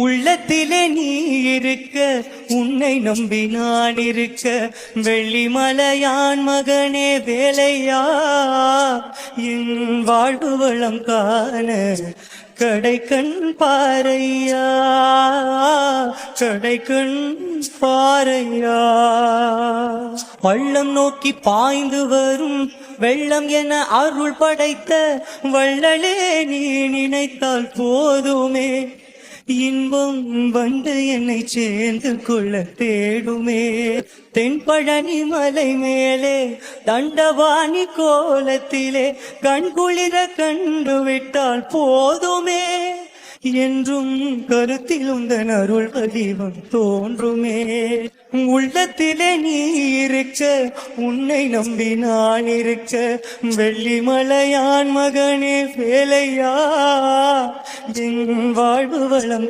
உள்ளத்திலே நீ இருக்க, உன்னை நம்பி நான் இருக்க, வெள்ளிமலையான் மகனே வேலையா, என் வாழ்வு வளம் காண கடைக்கண் பாறையா, கடைக்கண் பாறையா. பள்ளம் நோக்கி பாய்ந்து வரும் வெள்ளம் என அருள் படைத்த வள்ளலே நீ நினைத்தால் போதுமே, இன்பம் வந்து என்னை சேர்ந்து கொள்ள தேடுமே. தென்பழனி மலை மேலே தண்டவாணி கோலத்திலே கண்குளிர கண்டுவிட்டால் போதுமே, என்றும் கருத்தில் உந்தன் அருள் வடிவம் தோன்றுமே. உள்ளத்திலே நீ இருக்க, உன்னை நம்பி நான் இருக்க, வெள்ளிமலையான் மகனே வேலையா, என் வாழ்வு வளம்